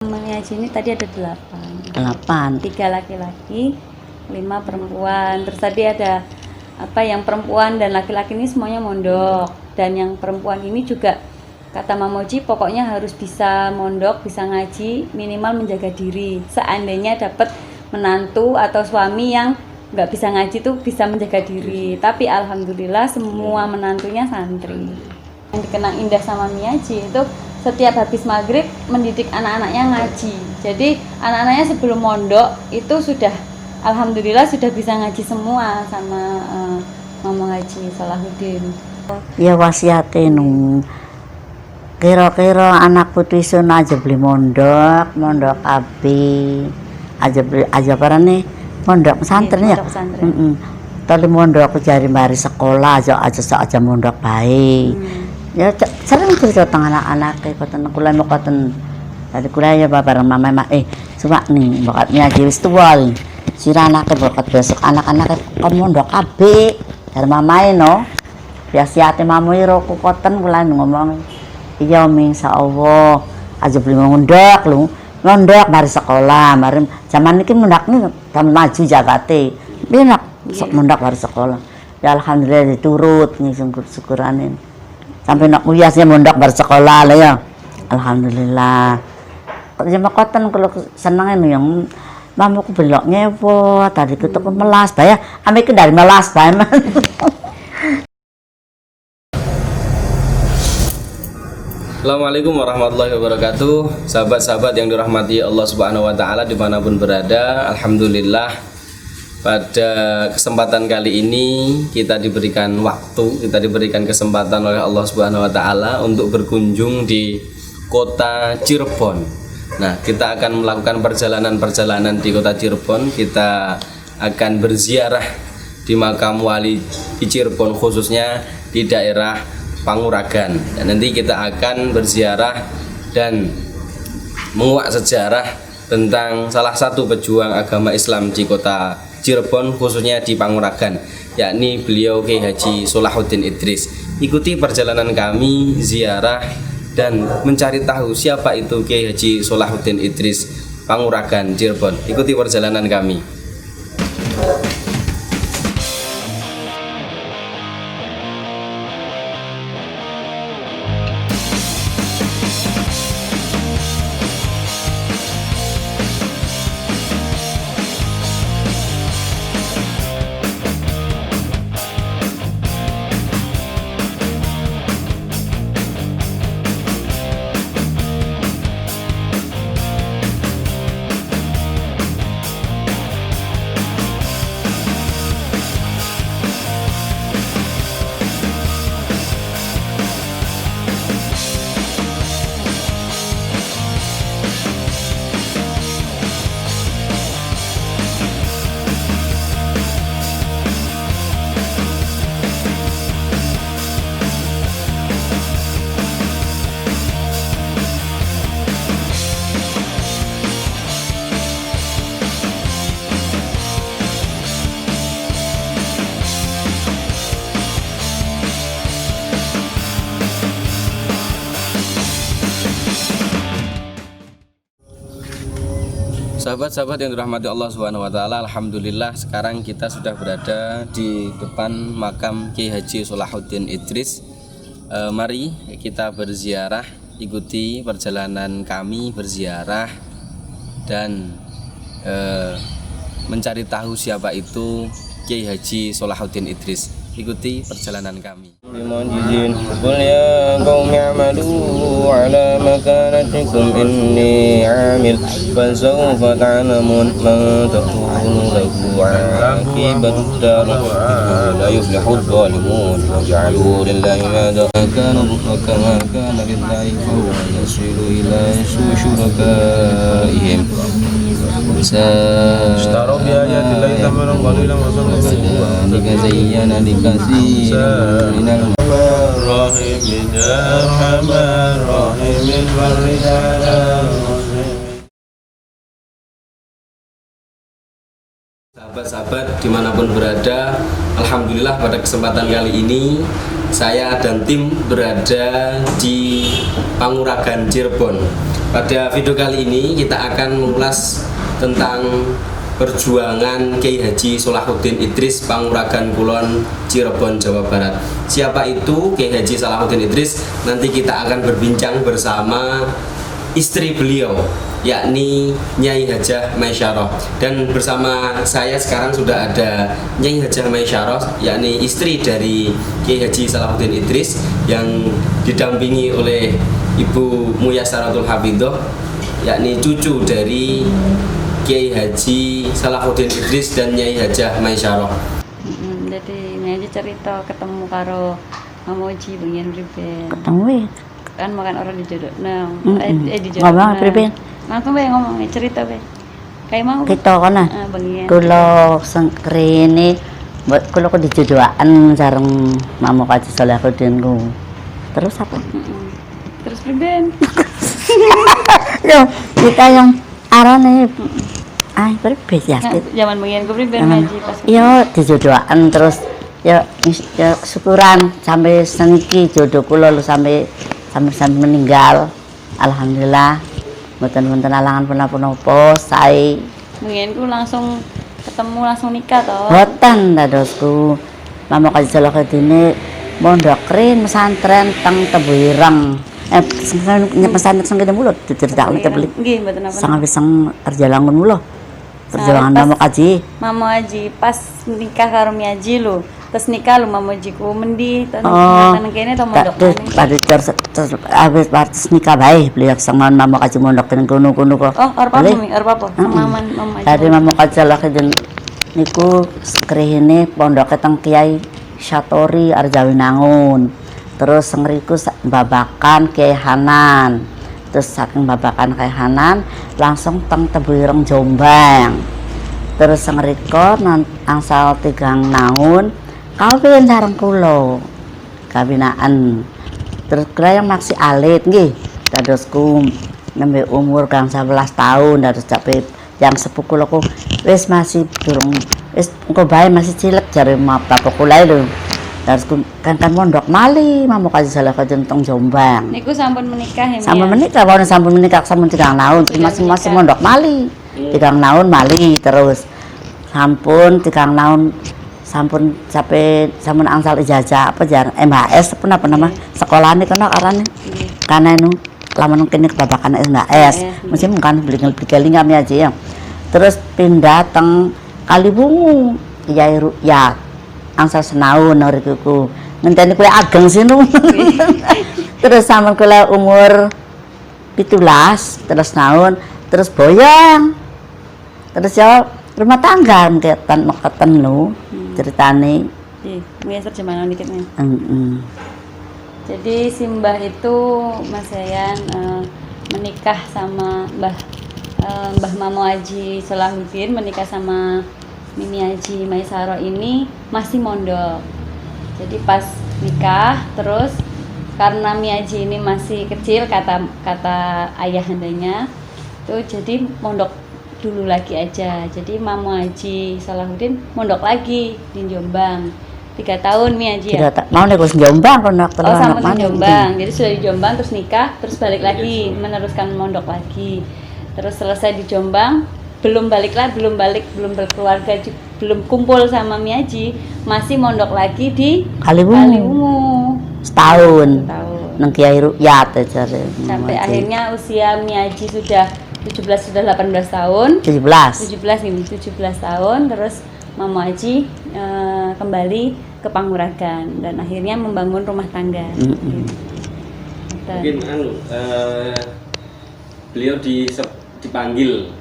mengaji ini tadi ada 8. 8. 3 laki-laki, 5 perempuan. Terus tadi ada yang perempuan dan laki-laki ini semuanya mondok. Dan yang perempuan ini juga kata Mamoji pokoknya harus bisa mondok, bisa ngaji, minimal menjaga diri. Seandainya dapat menantu atau suami yang nggak bisa ngaji tuh bisa menjaga diri. Tapi alhamdulillah semua menantunya santri. Yang dikenang indah sama Miyaji itu setiap habis maghrib mendidik anak-anaknya ngaji. Jadi anak-anaknya sebelum mondok itu sudah alhamdulillah sudah bisa ngaji semua sama Mama Haji Salahuddin. Ya wasiate nung kira-kira anak putri sun aja beli mondok AB aja parane mondok pesantren ya. Tali mondok jari mari sekolah aja mondok baik. Ya sering cerita tentang anak-anak kayak koten kula mau koten tadi kula ya bareng mama coba nih bakatnya aja wis tuwal sira anake bakat besok anak-anak kon mondok AB dari mamae no biasa ate mamu iro ku koten kula ngomong iya mi insyaallah aja beli mondok lu mondok mari sekolah mari zaman iki mondok nih tambah maju jabate benak sok mondok mari sekolah ya alhamdulillah diturut nih syukur-syukuranin sampai nak muyasnya mondok bersekolah lah ya alhamdulillah jamaah koten kalau senangnya yang mamu ku beloknya apa tadi kita ke melas ya ame ke dari melas bae Assalamualaikum warahmatullahi wabarakatuh. Sahabat-sahabat yang dirahmati Allah Subhanahu wa taala dimanapun berada, alhamdulillah pada kesempatan kali ini kita diberikan waktu, kita diberikan kesempatan oleh Allah Subhanahu wa taala untuk berkunjung di kota Cirebon. Nah, kita akan melakukan perjalanan-perjalanan di kota Cirebon. Kita akan berziarah di makam wali di Cirebon, khususnya di daerah Panguragan. Dan nanti kita akan berziarah dan menguak sejarah tentang salah satu pejuang agama Islam di kota Cirebon, khususnya di Panguragan, yakni beliau Kiai Haji Salahuddin Idris. Ikuti perjalanan kami ziarah dan mencari tahu siapa itu Kiai Haji Salahuddin Idris Panguragan Cirebon. Ikuti perjalanan kami. Sahabat-sahabat yang dirahmati Allah Subhanahu wa taala, alhamdulillah sekarang kita sudah berada di depan makam Kiai Haji Salahuddin Idris. Mari kita berziarah, ikuti perjalanan kami berziarah dan mencari tahu siapa itu Kiai Haji Salahuddin Idris. Ikuti perjalanan kami. Bimajizin qul ya qaumi i'malu ala makanatikum inni 'amil fasawfa ta'lamun man takunu lahu 'aqibatud dar la yuflihu adh-dhalimun waj'alu lillahi ma kana kama kana lillahi fa huwa yasilu ila syurakaihim اشتروا بآيات الله ثمنا قليلا وصدقوا لكزين لكثير من الرحيم أرحم الراحمين والرجال Sahabat-sahabat dimanapun berada, alhamdulillah pada kesempatan kali ini saya dan tim berada di Panguragan Cirebon. Pada video kali ini kita akan mengulas tentang perjuangan Kiai Haji Salahuddin Idris Panguragan Kulon Cirebon Jawa Barat. Siapa itu Kiai Haji Salahuddin Idris? Nanti kita akan berbincang bersama istri beliau, yakni Nyai Hajah Maisyarah. Dan bersama saya sekarang sudah ada Nyai Hajah Maisyarah, yakni istri dari Kiai Haji Salahuddin Idris, yang didampingi oleh Ibu Muyassaratul Hafidhoh, yakni cucu dari Kiai Haji Salahuddin Idris dan Nyai Hajah Maisyarah. Jadi Nyai Haji cerita ketemu karo Mamoji bengian priben. Ketemu Kan makan orang di jodoh. Di jodoh. ngomong priben. Langsung bae ngomong cerita bae. Kayak mau. Kita kono. Bengian. Kula sengkrene kula kok dijodohan sareng Mamo Haji Salahuddin ku. Terus apa? Terus priben. Yo, kita yang arane berbeda ya. Zaman bengian ku priben Ngaji pas. Yo dijodohan terus ya syukuran sampai seniki jodoh kula lu sampai meninggal. Alhamdulillah mboten alangan punapa sae. Bengian ku langsung ketemu langsung nikah toh. Mboten dadosku. Mamo Haji Salahuddin mondok keren pesantren teng Tebu Ireng. Pesantren sing kene mulo diceritakne teblik. Nggih, mboten apa. Sang wisang perjalanan mulo. Perjalanan Mamo Haji. Mamo Haji pas nikah karo Mi Haji lho. Terus nikah lu Mamojiku mendi Oh, kene to mondok pada terus habis nikah bae beliau sama Mamo Haji mondok teng kono-kono kok. Oh, arep apa? Maman Mama Haji. Dari Mamo Haji Salahuddin niku sekrehene pondoke teng Kiai Syatori Arjawinangun. Terus ngriku babakan Kiai Hanan. Terus saking babakan Kiai Hanan langsung teng Tebu Ireng Jombang. Terus ngriko angsal 3 tahun kawin sareng kula. Kawinaan. Terus kula yang masih alit nggih. Dadosku nembe umur kang 11 tahun dados cape yang sepupu kula ku wis masih durung wis engko bae masih cilik jare bapak kula lho. Terus kan mondok mali Mamo Haji Salahuddin teng Jombang. Niku sampun menikah ya. Sampun menikah sampun 3 tahun masih mondok mali. 3 tahun mali terus sampun 3 tahun sampun angsal ijazah apa jar MHS apa nama sekolahane kono arane kana nu lamun kene babakan MHS mesti mungkin beli kami aja ya. Terus pindah teng Kalibungu Kiai Rukyat angsal senaun nuriku ngenteni kowe ageng sinu. Terus sampun kula umur 17 terus naun terus boyang terus ya rumah tangga meketen lho ceritane. Nggih, biasa zaman dikit nih. Heeh. Jadi Simbah itu Mas Yayan menikah sama Mbah Mamo Haji Salahuddin, menikah sama Mimi Haji Maisyarah ini masih mondok. Jadi pas nikah terus karena Mi Haji ini masih kecil kata ayahandanya tuh jadi mondok dulu lagi aja. Jadi Mamo Haji Salahuddin mondok lagi di Jombang 3 tahun Mi Haji ya. Mau nek wis Jombang kono Oh, sama di Jombang. Jadi sudah di Jombang terus nikah, terus balik lagi meneruskan mondok lagi. Terus selesai di Jombang, belum berkeluarga, belum kumpul sama Mi Haji, masih mondok lagi di Kalibungu. Setahun. Nang Kiai Rukyat jare. Sampai akhirnya usia Mi Haji sudah 18 tahun. 17 tahun terus Mamo Haji kembali ke Panguragan dan akhirnya membangun rumah tangga. Mungkin beliau dipanggil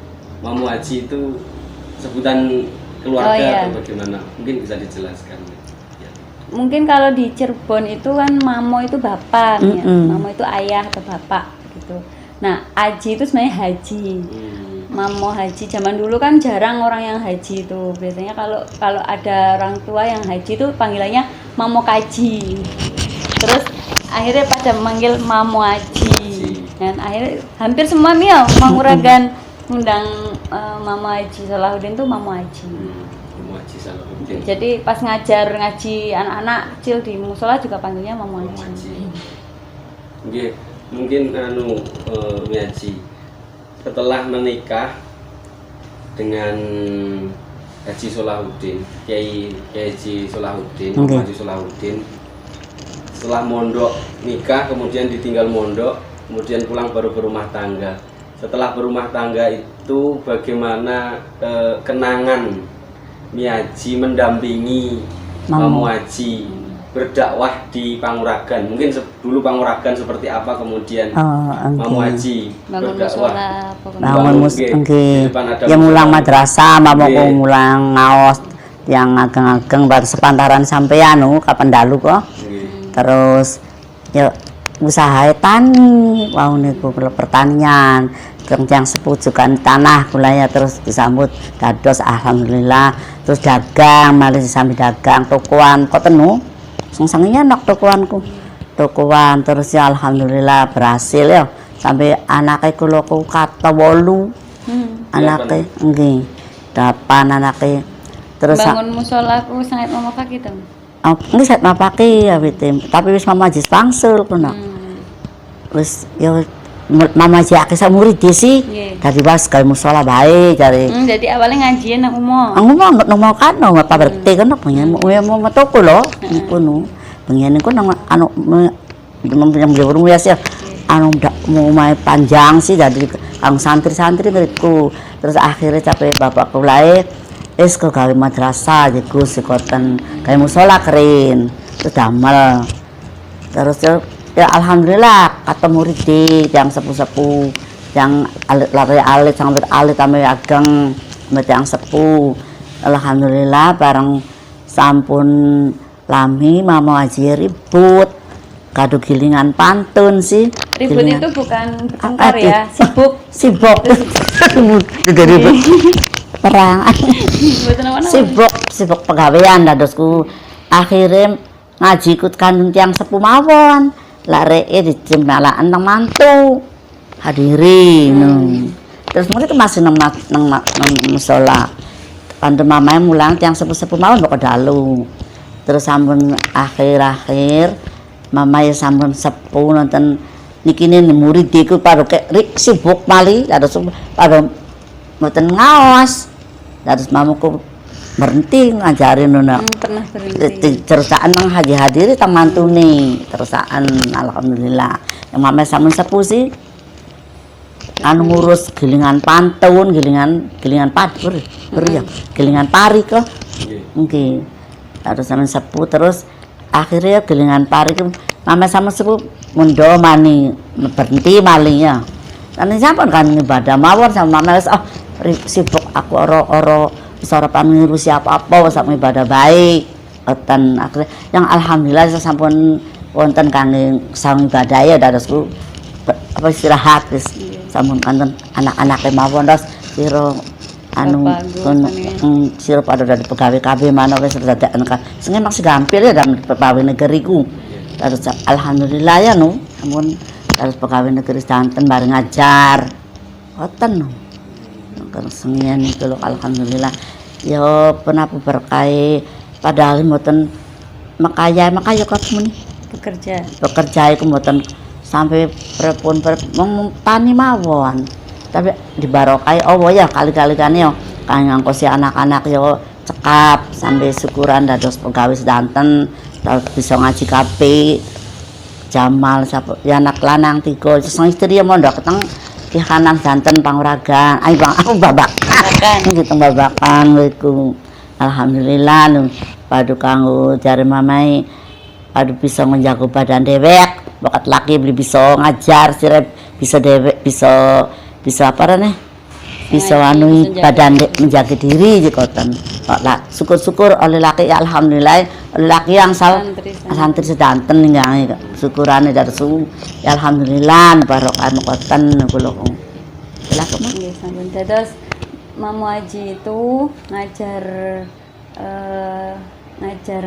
Mamo Haji itu sebutan keluarga atau bagaimana? Mungkin bisa dijelaskan. Ya. Mungkin kalau di Cirebon itu kan Mamo itu bapak, ya. Mamo itu ayah atau bapak gitu. Nah, Haji itu sebenarnya Haji. Mamo Haji zaman dulu kan jarang orang yang haji itu. Biasanya kalau ada orang tua yang haji itu panggilannya Mamo Kaji. Terus akhirnya pada manggil Mamo Haji. Dan akhirnya hampir semua Panguragan undang Mamo Haji Salahuddin tuh Mamo Haji. Haji Salahuddin. Jadi pas ngaji anak-anak kecil di musola juga panggilnya Mama Haji. Nggih, mungkin Mi Haji setelah menikah dengan Haji Salahuddin, Kiai Haji Salahuddin, Nggih. Haji Salahuddin, setelah mondok nikah kemudian ditinggal mondok, kemudian pulang baru berumah tangga. Setelah berumah tangga itu bagaimana kenangan Mi Haji mendampingi Mamo Haji berdakwah di Panguragan? Mungkin dulu Panguragan seperti apa, kemudian Mamo Haji Bangun berdakwah. musola pokoknya. Bangun Nggih. nggih. Di depan ada Ya mulang musola. madrasah, mamaku Nggih. mulang ngaos yang ageng-ageng baru sepantaran sampai kapan dalu kok. Nggih. Terus ya usaha tani, wau niku pertanian, yang sepujukan tanah kula ya terus disambut dados alhamdulillah, terus dagang malih disambut dagang tokoan kok tenu sing-senginya nok tokoanku. Tokoan terus ya alhamdulillah berhasil ya sampai anake kula ku kata 8. Anake nggih. 8 anake. Terus Bangun musola aku sangat Mama Fakih dong. ini saya mapake ya witim, tapi wis mama jis pangsul kuno. Wis ya mama jis akeh sak murid sih. Nggih. Dadi was gawe musala bae jare. Jadi awalnya ngajian nang umum. Aku mau ngomong kan apa berarti kan pengen mau metoko lho niku nu. Pengen niku nang anu yang beli ya sih. Anu ndak mau main panjang sih jadi kang santri-santri ngriku. Terus akhirnya capek bapak kulae es kok gawe madrasah jiku sikoten gawe musola keren terus damel terus ya alhamdulillah ketemu murid yang sepuh-sepuh yang alit sampai alit sampai ageng yang sepuh alhamdulillah bareng sampun lami Mama Haji ribut kado gilingan pantun sih Ribut gilingan. itu bukan bertengkar Aduh. ya, sibuk. juga ribut perang Mboten apa-apa. sibuk pegawaian dadosku akhirnya ngaji ikut kandung tiang sepuh mawon lareke dijembalaan nang mantu hadiri terus murid masih nang musola kandu mamae mulang tiang sepuh mawon kok dalu terus sampun akhir mamae sampun sepuh nonton nikine murid iku paro kek sibuk mali dados paro mboten ngaos. Terus mamuku berhenti ngajarin nuna. Pernah berhenti. Terusan nang hadiri tang mantune. Terusan alhamdulillah. Yang mama sampun sepuh sih. Anu ngurus gilingan pantun, gilingan padur, ya. Gilingan pari kok. Nggih. Terus sampun sepuh terus akhirnya gilingan pari ku mama sampun sepuh mundo mani berhenti malingnya. Kan sampun kan ibadah mawon sama mama wis sibuk aku oro sarapan ngurusi apa-apa sama ibadah baik oten akhirnya yang alhamdulillah sampun wonten kangge sang ibadah ya dadosku apa istirahat wis sampun kanten anak-anake mawon terus sira anu sira pada dari pegawai kabeh mana wis dadakan sing masih gampil ya dalam pegawai negeriku terus alhamdulillah ya nu sampun terus pegawai negeri santen bareng ngajar oten kesenian itu loh alhamdulillah ya pernah berkai padahal mboten makaya kok muni bekerja iku mboten sampai prepun tani mawon tapi dibarokai Allah ya kali-kali kan yo kang ngangkosi anak-anak yo cekap sampai syukuran dados pegawai sedanten bisa ngaji kabeh Jamal sapa ya anak lanang 3 sing istri ya mondok keteng di kanan santen Panguragan. Ayo Bang, aku babakan. Gitu babakan iku. Alhamdulillah nu padu kanggo jare mamae padu bisa menjaga badan dewek. Bakat laki beli bisa ngajar sirep bisa dewek bisa apa nih? Bisa anu badan menjaga diri jikoten. Kok syukur-syukur oleh laki ya alhamdulillah oleh laki yang santri sedanten ninggal syukurane dari su ya alhamdulillah barokah koten kula kok. Lah kok nggih sampun dados Mamo Haji itu ngajar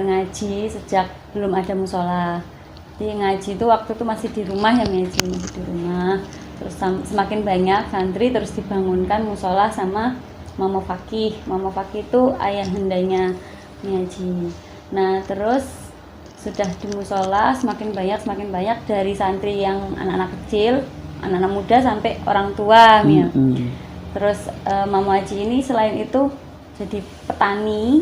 ngaji sejak belum ada musola. Jadi ngaji itu waktu itu masih di rumah ya ngaji masih di rumah. Terus semakin banyak santri terus dibangunkan musola sama Mama Fakih. Mama Fakih itu ayah hendanya Miaji. Nah terus sudah di musola semakin banyak dari santri yang anak-anak kecil, anak-anak muda sampai orang tua Mia. Terus Mama Haji ini selain itu jadi petani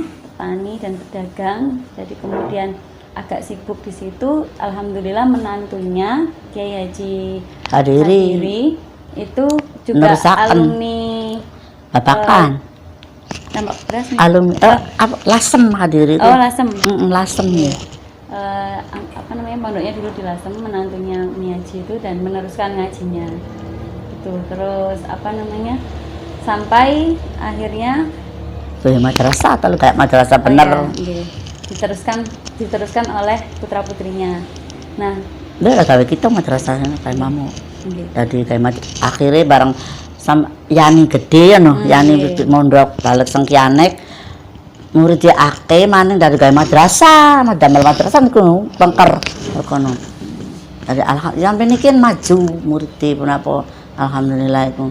dan pedagang. Jadi kemudian agak sibuk di situ. Alhamdulillah menantunya Kiai Haji Hadiri itu juga alumni Babakan. Tambak Beras nih. Alumni Lasem Hadiri itu. Oh Lasem. Lasem ya. Apa namanya, pondoknya dulu di Lasem, menantunya Miaji itu dan meneruskan ngajinya itu. Terus apa namanya, sampai akhirnya madrasah atau kayak madrasah bener. Iya, diteruskan oleh putra putrinya. Nah udah gawe kita madrasahnya kayak mamu. Jadi kayak akhirnya bareng sama Yani gede ya no, Yani mondok balik sengkianek murid dia akeh maning dari gawe madrasah, damel madrasah niku pengker kono. Dari alhamdulillah sampai niki maju murid pun apa alhamdulillah iku.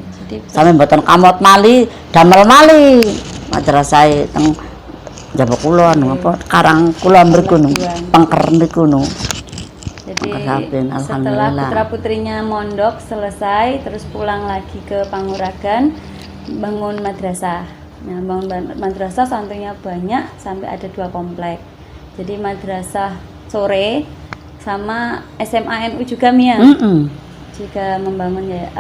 Sampe mboten kamot mali, damel mali madrasah teng Jawa kula apa Karang kula mriku nu pengker niku nu. Jadi setelah putra putrinya mondok selesai terus pulang lagi ke Panguragan bangun madrasah. Nah, bangun madrasah santrinya banyak sampai ada 2 komplek. Jadi madrasah sore sama SMA NU juga Mia. Juga membangun ya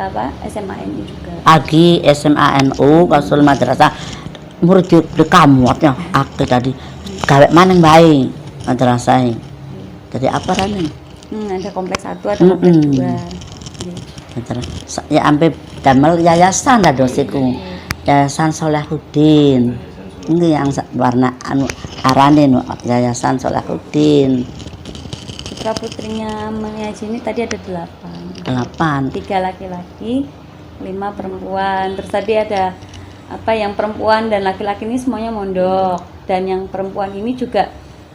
SMA NU juga. Pagi SMA NU kasul madrasah murid di kamotnya akeh tadi. Gawe maneng bae madrasah. Jadi apa rane? Ada kompleks 1 ada kompleks 2. Ya sampai damel yayasan dah dosiku. Yayasan Solahuddin. Ini yang warna arane Yayasan Solahuddin. Putra putrinya Miaji ini tadi ada 8. 3 laki-laki, 5 perempuan. Terus tadi ada yang perempuan dan laki-laki ini semuanya mondok. Dan yang perempuan ini juga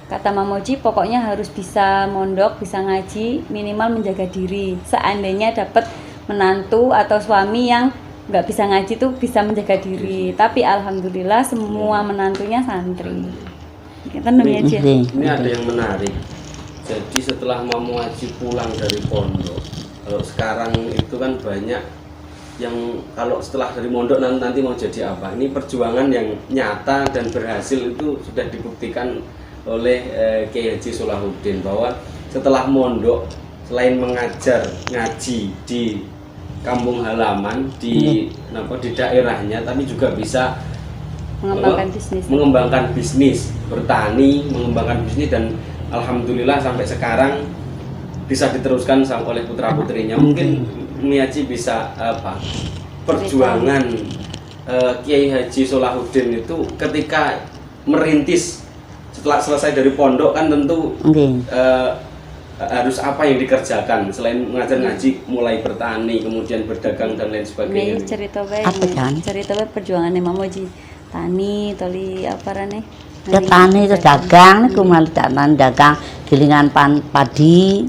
kata Mama Moji pokoknya harus bisa mondok, bisa ngaji, minimal menjaga diri. Seandainya dapat menantu atau suami yang nggak bisa ngaji tuh bisa menjaga diri. Tapi alhamdulillah semua menantunya santri. Kita namanya aja. Ini ada yang menarik. Jadi setelah Mama Haji pulang dari pondok, kalau sekarang itu kan banyak yang kalau setelah dari mondok nanti mau jadi apa. Ini perjuangan yang nyata dan berhasil itu sudah dibuktikan oleh Kiai Haji Solahuddin bahwa setelah mondok selain mengajar ngaji di kampung halaman di daerahnya, tapi juga bisa mengembangkan bisnis, bertani, mengembangkan bisnis, dan alhamdulillah sampai sekarang bisa diteruskan oleh putra putrinya. Mungkin Miaji bisa perjuangan Kiai Haji Solahuddin itu ketika merintis setelah selesai dari pondok kan tentu harus apa yang dikerjakan selain mengajar ngaji, mulai bertani, kemudian berdagang dan lain sebagainya. Cerita perjuangannya Mama Moji, tani, toli apa rane? Ya tani itu dagang, niku malah dagang gilingan padi,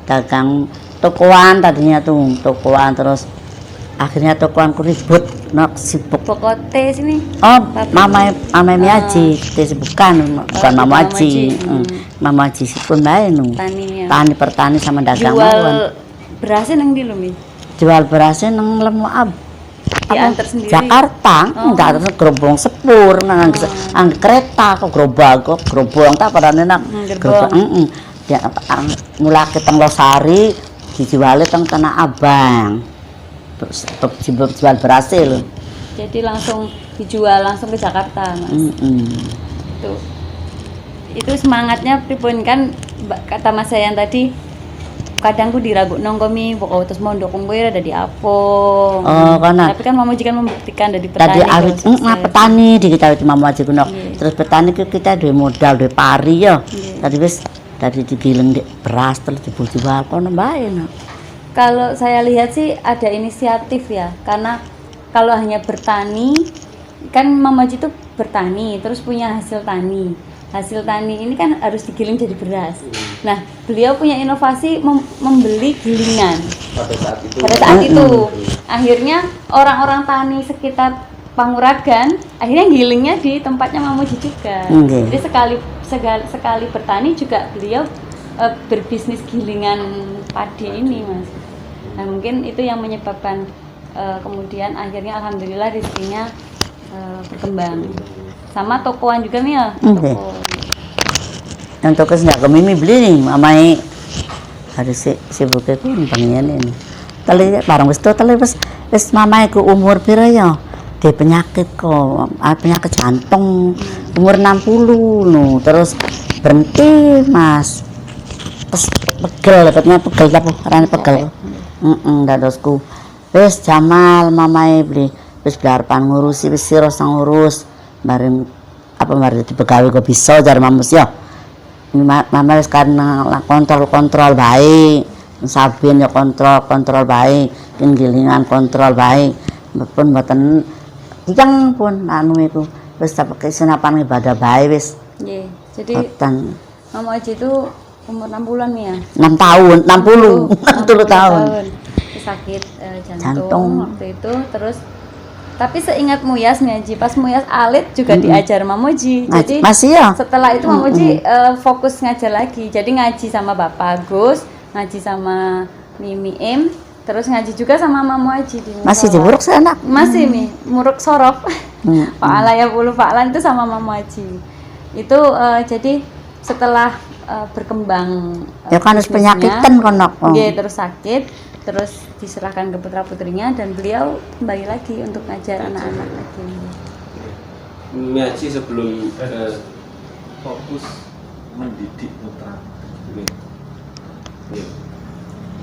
dagang tokoan tadinya tuh tokoan, terus akhirnya tokoan ribut nak sibuk pokote sini. Oh, mama Miaji bukan Mama Haji. Mama Haji sipun bae nu. Tani pertani sama dagang. Jual berasnya nang ndi lho Mi? Jual berasnya nang Lemu Ab. Diantar sendiri. Jakarta, enggak terus gerobong sepur nang kereta kok gerobong tak padane nang gerobong. Ya mulake teng Losari dijual teng Tanah Abang. Terus jual berasnya loh. Jadi langsung dijual langsung ke Jakarta, Mas. Itu semangatnya pripun kan kata Mas Sayan tadi, kadang ku diragu nongkomi pokok terus mondok kowe ada di apa. Oh, karena tapi kan Mama Haji kan membuktikan dari petani. Tadi awit petani dikita Mama Haji kuno. Terus petani kita duwe modal, duwe pari ya. Tadi wis tadi digiling beras terus dijual kono bae. Kalau saya lihat sih ada inisiatif ya, karena kalau hanya bertani, kan Mama Haji itu bertani, terus punya hasil tani. Hasil tani ini kan harus digiling jadi beras. Nah, beliau punya inovasi membeli gilingan. Pada saat itu. Akhirnya orang-orang tani sekitar Panguragan, akhirnya gilingnya di tempatnya Mamoji juga. Nggih. Jadi sekali bertani juga beliau berbisnis gilingan padi ini, Mas. Nah, mungkin itu yang menyebabkan kemudian akhirnya alhamdulillah rezekinya berkembang. Sama tokoan juga nih ya. Nggih. Toko. Yang toko nggak kemimi beli nih, mamai harus sibuknya ku pengen ini. Tali barang wis tuh tali wis mamai ku umur pira ya? Dia penyakit kok, penyakit jantung umur 60 no, terus berhenti Mas. Terus pegel, katanya pegel apa? Rane pegel. Dadosku. Wis Jamal mamai beli, wis biarpan ngurusi wis sira sang ngurus. Bareng apa mari dibegawe kok bisa jar mamus ya. Mama wis karena kontrol baik. Sabin ya kontrol baik, gilingan kontrol baik. Pun mboten Kijang pun anu iku wis pakai senapan ibadah bae wis. Nggih. Jadi Mama Aji itu umur 60-an nih ya. 6 tahun, 60 tahun. Sakit jantung waktu itu terus tapi seingat Muyas nih Aji, pas Muyas alit juga diajar Mamoji. Jadi masih ya? Setelah itu Mamoji fokus ngajar lagi. Jadi ngaji sama Bapak Agus, ngaji sama Mimi Im, terus ngaji juga sama Mamo Aji di masih di Muruk sana? Masih Mi, Muruk Sorof. Pak Ala ya Bulu Pak Lan itu sama Mamo Aji. Itu jadi setelah berkembang ya kan harus penyakitan kono. Iya, terus sakit, terus diserahkan ke putra-putrinya dan beliau kembali lagi untuk ngajar anak-anak lagi. Mimi Aji sebelum fokus mendidik putra.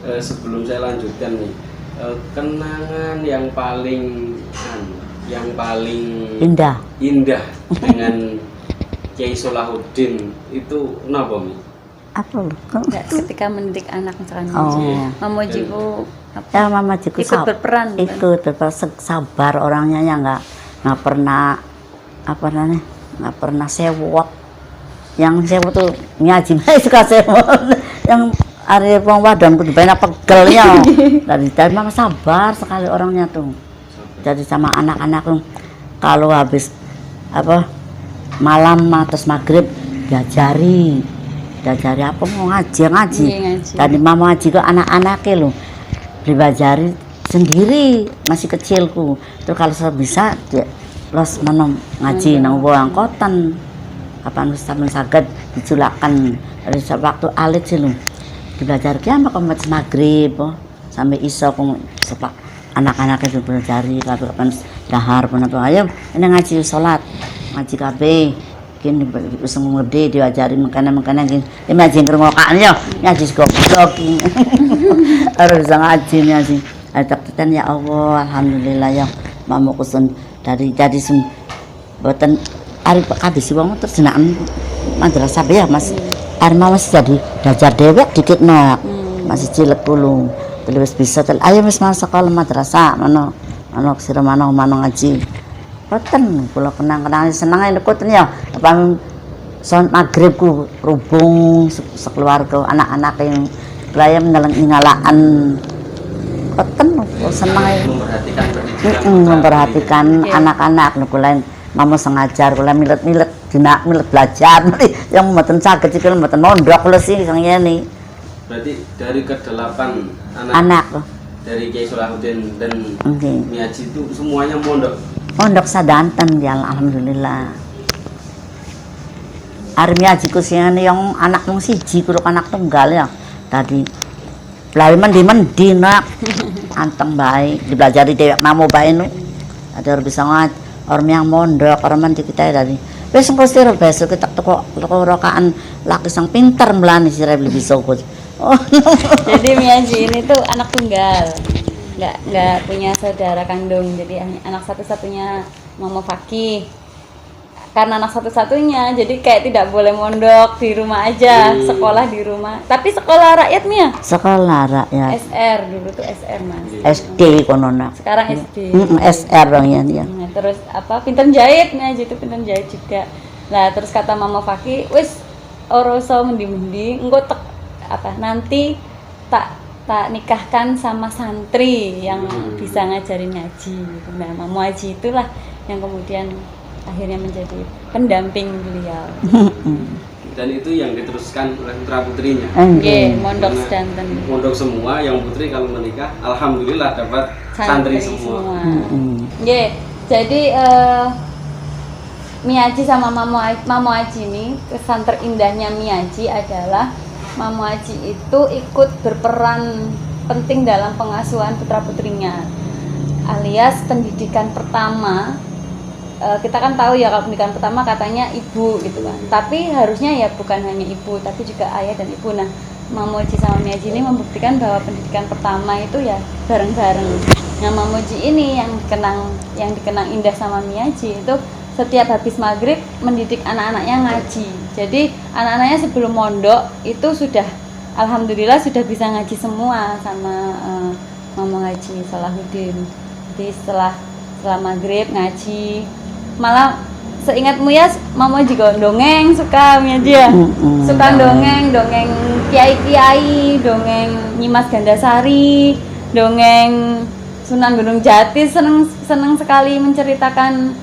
Sebelum saya lanjutkan nih, kenangan yang paling indah dengan Kiai Solahuddin itu kenapa Mi? Apa lu? Ketika mendidik anak misalnya, Mamoji bu ya Mama Jiku ikut berperan, sabar orangnya ya nggak pernah nggak pernah sewot. Yang sewot tuh ngaji suka sewot yang Ari wong wadon kudu banyak pegelnya. Dari Mama sabar sekali orangnya tuh. Jadi sama anak-anak tuh kalau habis malam atas maghrib diajari apa mau ngaji. Tadi Mama ngaji ke anak-anaknya loh. Diajari sendiri masih kecilku. Terus kalau saya bisa dia los menom ngaji nang angkotan. Kapan sampean saged dijulakan dari waktu alit sih loh. Belajar kiamat ke maghrib sampai iso sepak anak-anak itu belajar kapan dahar pun apa ayo ini ngaji sholat ngaji kabeh kini bisa ngede diajarin makanan gini ini ngaji ngerungokan ya ngaji goblok harus bisa ngaji tak ya Allah alhamdulillah ya mamu kusun dari jadi sun buatan hari habis wong terus jenengan madrasah ya Mas. Arma masih jadi belajar dewek dikit nak masih cilik dulu terus bisa ayo mas sekolah madrasah mana sira mana ngaji boten kula kenang-kenang seneng ikut ya apa son maghribku rubung sekeluarga anak-anak yang klien ngalaan boten seneng memperhatikan anak-anak kula Mama sengajar kula milet-milet dina milet belajar yang mboten saged iki mboten mondok kula sih sang ngene. Berarti dari ke-8 anak dari Kiai Solahuddin dan Mi Aji itu semuanya mondok. Mondok sadanten ya alhamdulillah. Are Mi Aji ku sing yang anak mung siji kulo anak tunggal ya. Tadi Plai mendi nak anteng baik dipelajari dhewek mamo bae nu. Ada bisa ngat orang yang mondok orang mandi kita dari wis engko sira besok kita teko rokaan laki sang pinter melani sira lebih bisa kok. Jadi Mi Aji ini tuh anak tunggal, nggak punya saudara kandung, jadi anak satu-satunya Mama Fakih. Karena anak satu-satunya, jadi kayak tidak boleh mondok di rumah aja, sekolah di rumah. Tapi sekolah rakyat Mia? Sekolah rakyat. SR dulu tuh SR Mas. SD konona. Sekarang SD. SR bang ya. Nah, terus pinter jahit Mia Aji itu pinter jahit juga. Nah terus kata Mama Fakih, wis oroso mendi-mendi, engko nanti tak nikahkan sama santri yang bisa ngajarin ngaji. Nah Mama Aji itulah yang kemudian akhirnya menjadi pendamping beliau. Dan itu yang diteruskan oleh putra putrinya. Nggih, mondok Karena sedanten. Mondok semua, yang putri kalau menikah alhamdulillah dapat santri semua. Nggih, jadi Miyaji sama Mamo Aji ini, kesan terindahnya Miyaji adalah Mamo Aji itu ikut berperan penting dalam pengasuhan putra putrinya, alias pendidikan pertama. Kita kan tahu ya kalau pendidikan pertama katanya ibu gitu kan, tapi harusnya ya bukan hanya ibu tapi juga ayah dan ibu. Nah, Mamo Aji sama Miyaji ini membuktikan bahwa pendidikan pertama itu ya bareng-bareng. Nah, Mamo Aji ini yang dikenang indah sama Miyaji itu setiap habis maghrib mendidik anak-anaknya ngaji. Jadi anak-anaknya sebelum mondok itu sudah alhamdulillah sudah bisa ngaji semua sama Mamo Haji Salahuddin. Jadi setelah maghrib ngaji, malah seingatmu ya Mamo juga dongeng suka Miyaji ya. Suka dongeng kiai-kiai, dongeng Nyimas Gandasari, dongeng Sunan Gunung Jati, seneng sekali menceritakan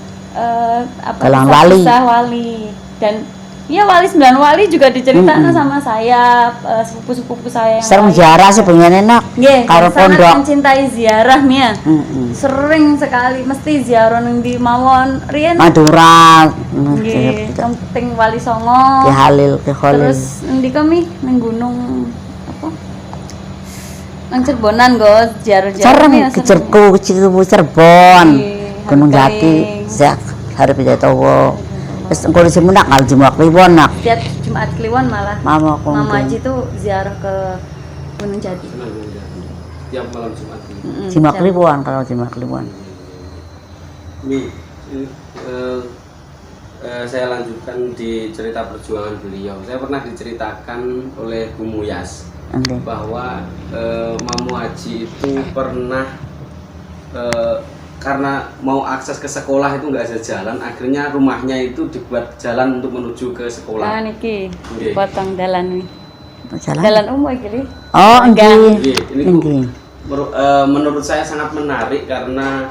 kisah wali. Dan ya wali 9 wali juga diceritakan sama saya, sepupu-sepupu saya yang sering ziarah sih pengen enak. Karo pondok mencintai ziarah Mia. Sering sekali mesti ziarah ning di mawon riyen Madura. Nggih, penting Wali Songo. Ki Halil, Ki Khalil. Terus ndi kami ning gunung apa? Nang Cirebonan go ziarah-ziarah. Sering ke Cirebon. Gunung Jati, hari Pidatowo. Terus kalau di Menak ngal Jumat Kliwon nak. Setiap Jumat Kliwon malah. Mama Haji tuh ziarah ke Gunung Jati. Tiap malam Jumat. Jumat Kliwon kalau Jumat Kliwon. Ini saya lanjutkan di cerita perjuangan beliau. Saya pernah diceritakan oleh Bu Muyas bahwa Mamo Haji itu pernah karena mau akses ke sekolah itu nggak ada jalan, akhirnya rumahnya itu dibuat jalan untuk menuju ke sekolah. Ah niki, potong jalan nih. Jalan? Jalan umum iki. Oh, enggak. Ini menurut saya sangat menarik karena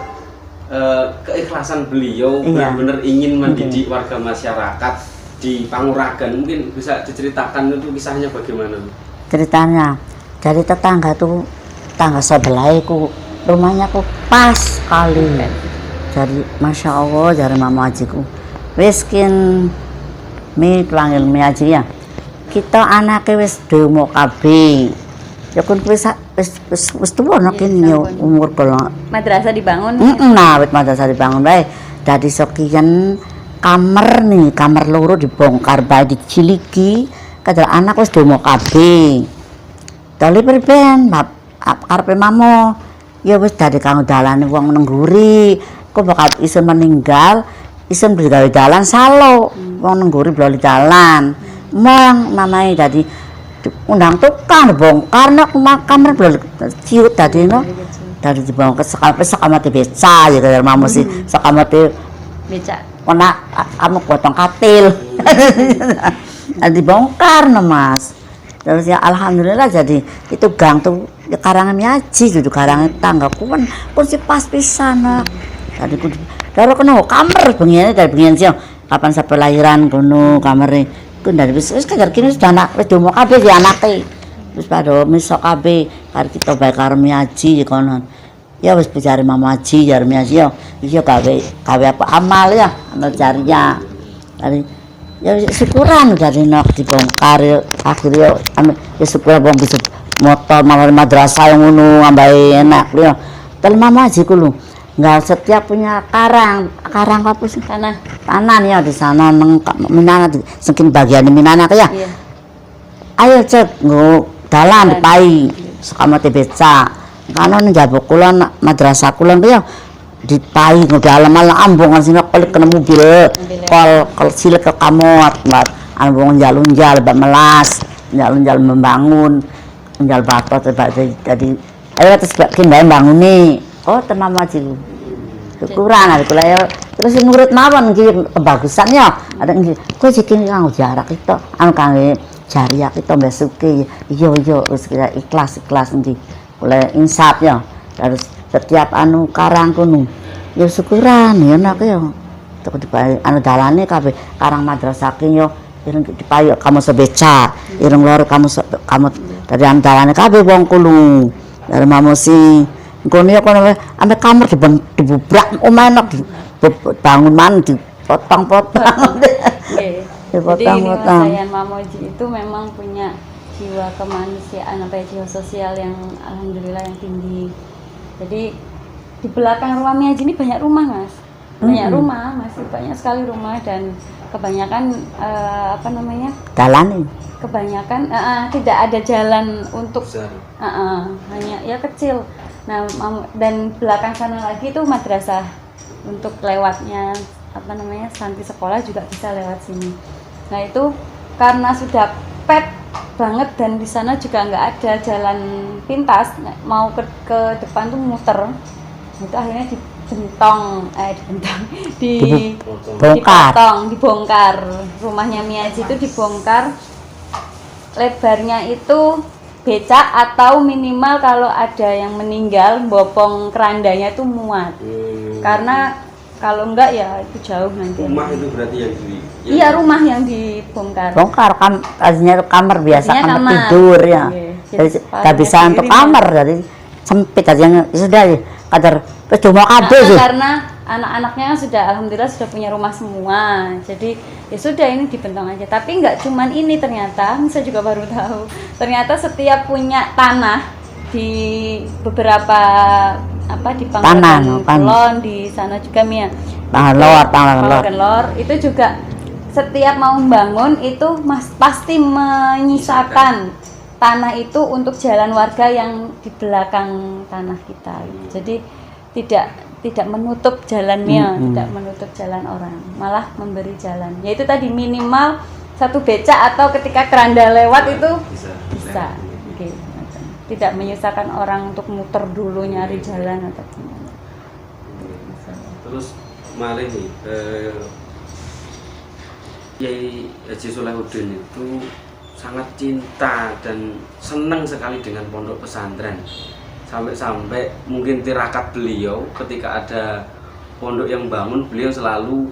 keikhlasan beliau benar-benar ingin mendidik warga masyarakat di Panguragan. Mungkin bisa diceritakan itu kisahnya bagaimana? Ceritanya, dari tetangga sebelahku rumahnya ku pas sekali. Jadi masya Allah dari Mamo Hajiku wis mi panggil Miyaji ya. Kita anake wis demo kabeh. Ya kun wis tuwa nek umur kala. Madrasah dibangun. Nah, wit madrasah dibangun bae. Dadi sekian kamar loro dibongkar bae diciliki. Kadang anak wis demo kabeh. Dali perben karepe Mamo. Ya wis dari kang dalane wong nengguri, kok bakal isun meninggal, isun gawe dalan salo, wong nengguri bloli dalan. Mong namae dadi undang tukang bongkar nek kamar bloli ciut dadi no. Dari dibongkar sekamate beca ya kaya Mamo sih, sekamate beca. Ona kamu potong katil. Dibongkar no Mas. Terus ya alhamdulillah jadi itu gang tuh ya karangan Miyaji itu karangan tangga pun si pas pisan. Tadi ku karo kena kamar bengiane dari bengian siang kapan sampai lahiran kono kamare ku ndari wis kajar kini sudah anak wis domo kabeh di anake. Wis padha misok kabeh karo kita bae karo Miyaji kono. Ya wis bicare Mamo Haji jar Miyaji yo iya gawe apa amal ya amal jariah. Tadi ya syukuran dari nok dibongkar akhirnya ya syukur bong bisa motor madrasah yang ngono ambai enak ya. Tapi Mamo Haji ku lho enggak setiap punya karang apa sih tanah ya di sana nang Minana saking bagian Minana ya. Iya. Ayo cek nggo dalan dipai sekamate beca. Kana njabuk kula madrasah kula ya dipai ngedalem malah ambungan sini kali kena mobil kol silet ke kamot buat ambungan jalun-jal melas jalun-jal membangun menjal batot jadi ayo terus kindai bangun nih oh teman Haji kurang ada kula ya terus nurut mawon iki kebagusannya ada iki kowe iki kanggo jarak itu anu kangge jariah kita besuke iya wis ikhlas iki kula insaf ya terus setiap anu karang kuno Ya syukuran ya nak ya. Tuk dipayu anu dalane kabeh karang madrasah ki yo ireng dipayu kamu sebeca, ireng loro kamu dari andalane kabeh wong kulung. Dari mamusi ngono ya kono ame kamar dibubrak omahe nok bangun man dipotong-potong. Oke. Jadi ini Mas Dipotong-potong. Yayan Mamoji itu memang punya jiwa kemanusiaan jiwa sosial yang alhamdulillah yang tinggi. Jadi di belakang rumah Miaji ini banyak rumah Mas, banyak rumah, masih banyak sekali rumah dan kebanyakan Dalane kebanyakan tidak ada jalan untuk hanya ya kecil. Nah dan belakang sana lagi itu madrasah untuk lewatnya santi sekolah juga bisa lewat sini. Nah itu karena sudah pet banget dan di sana juga nggak ada jalan pintas, mau ke depan tuh muter. Itu akhirnya dibongkar rumahnya Miaji itu dibongkar, lebarnya itu becak atau minimal kalau ada yang meninggal bopong kerandanya itu muat karena kalau enggak ya itu jauh nanti. Rumah itu berarti yang iya rumah yang dibongkar. bongkar kan tadinya kamar biasa Tadinya kamar kamar. tidur ya. Jadi Jadi bisa untuk kamar jadi sempit aja sudah ya kadar cuma kabeh sih. Karena anak-anaknya kan sudah alhamdulillah sudah punya rumah semua. Jadi ya sudah ini dibentang aja. Tapi nggak cuman ini ternyata, saya juga baru tahu. Ternyata setiap punya tanah di beberapa di Pangkalan Kulon di sana juga Mia. Pangkalan Lor itu juga setiap mau membangun itu pasti menyisakan tanah itu untuk jalan warga yang di belakang tanah kita. Jadi tidak menutup jalannya, tidak menutup jalan orang, malah memberi jalan. Yaitu tadi minimal satu becak atau ketika keranda lewat itu bisa. Oke. Tidak menyusahkan orang untuk muter dulu nyari jalan atau gimana. Terus malih nih Kiai Haji Solahuddin itu sangat cinta dan senang sekali dengan pondok pesantren. Sampai-sampai mungkin tirakat beliau ketika ada pondok yang bangun beliau selalu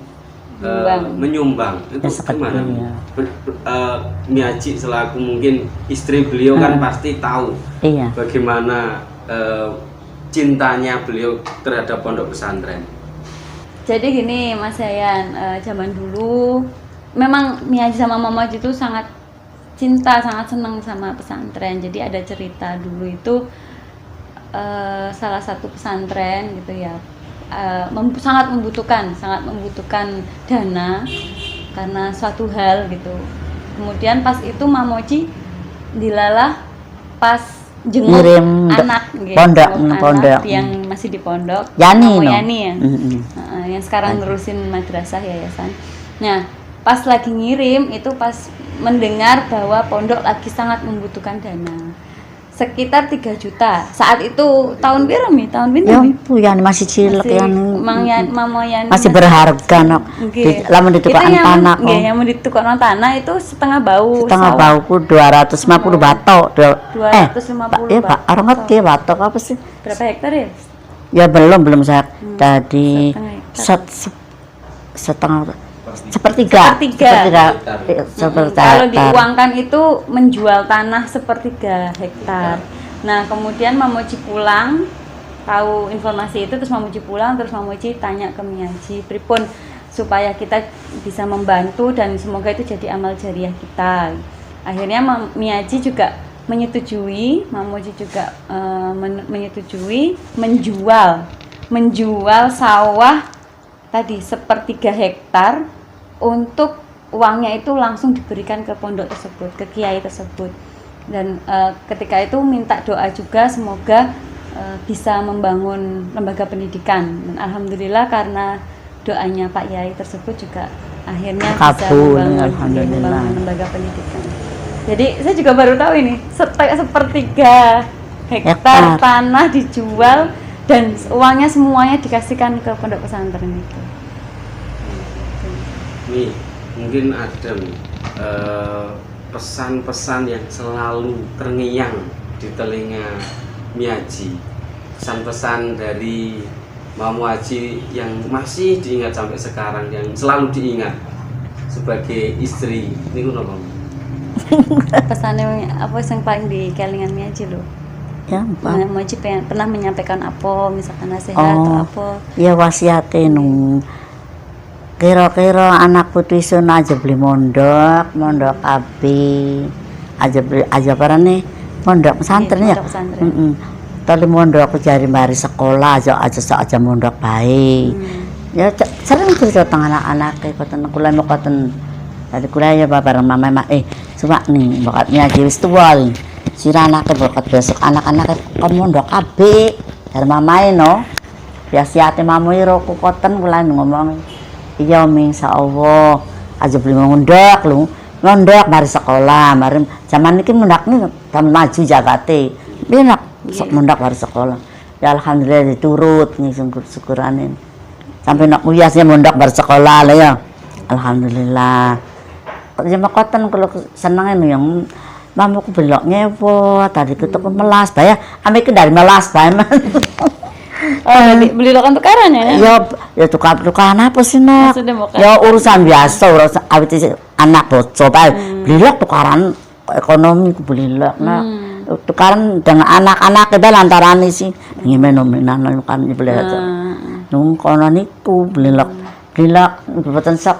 menyumbang. Itu gimana? Miaji selaku mungkin istri beliau kan pasti tahu bagaimana cintanya beliau terhadap pondok pesantren. Jadi gini Mas Yayan, zaman dulu memang Miaji sama Mamaji itu sangat cinta, sangat senang sama pesantren. Jadi ada cerita dulu itu salah satu pesantren gitu ya, sangat membutuhkan dana karena suatu hal gitu. Kemudian pas itu Mamoji dilalah pas jenguk anak gitu, pondok yang masih di pondok, Yani ya, yang sekarang nerusin madrasah yayasan. Nah pas lagi ngirim itu pas mendengar bahwa pondok lagi sangat membutuhkan dana sekitar 3 juta saat itu. Tahun biru mi ya Bu Yani masih cilik Mama Yani masih berharga nok lamun ditukokkan tanah kok yang ditukokkan tanah itu setengah bauku 250 batok 250 ya Pak orang ngerti batok apa sih berapa hektar ya? Ya belum saya tadi setengah sepertiga. Kalau diuangkan itu menjual tanah 1/3 hektar. Nah kemudian Mamoji pulang tahu informasi itu, terus Mamoji pulang, terus Mamoji tanya ke Miaji pripun supaya kita bisa membantu dan semoga itu jadi amal jariah kita. Akhirnya Miaji juga menyetujui, Mamoji juga menyetujui menjual sawah tadi 1/3 hektar untuk uangnya itu langsung diberikan ke pondok tersebut, ke kiai tersebut. Dan ketika itu minta doa juga semoga bisa membangun lembaga pendidikan. Dan alhamdulillah karena doanya Pak Yai tersebut juga akhirnya bisa membangun lembaga pendidikan. Jadi saya juga baru tahu ini 1/3 hektar tanah dijual dan uangnya semuanya dikasihkan ke pondok pesantren itu. Nih, mungkin ada pesan-pesan yang selalu terngiang di telinga Miaji. Pesan-pesan dari Mama Haji yang masih diingat sampai sekarang, yang selalu diingat sebagai istri niku napa? Pesannya apa yang paling di kelingan aja lo? Ya, Pak. Mama Haji pernah menyampaikan apa, misalkan nasihat atau apa? Ya wasiate nung kira-kira anak putu isun aja beli mondok abi aja parane mondok pesantren ya. Mondok pesantren. Tali mondok aku cari mari sekolah aja mondok baik. Ya sering cerita tentang anak-anak koten kula mau koten tadi kula ya bareng mama coba nih bakatnya aja wis tuwa sira anake bakat besok anak-anak kon mondok kabeh dari mamae no. Biasa ate mamu iro ku koten kula ngomong iya Umi insyaallah aja beli mondok lu mondok mari sekolah mari zaman iki mondok nih tambah maju jagate piye sok mondok mari sekolah ya alhamdulillah diturut nih syukur-syukuranin sampai nak uyasnya mondok mari sekolah lah ya alhamdulillah kok jema koten kalau seneng yang mamuku belok ngewo tadi ketuk melas bayar ame ke dari melas bayar Beli lokan tukaran ya? Ya tukar-tukaran apa sih nak? Ya urusan biasa, urusan awit anak bocor, beli lok tukaran ekonomi ku beli lok nak. Tukaran dengan anak-anak kita lantaran sih, gimana nominan kan beli aja. Nung kono niku beli lok buatan sok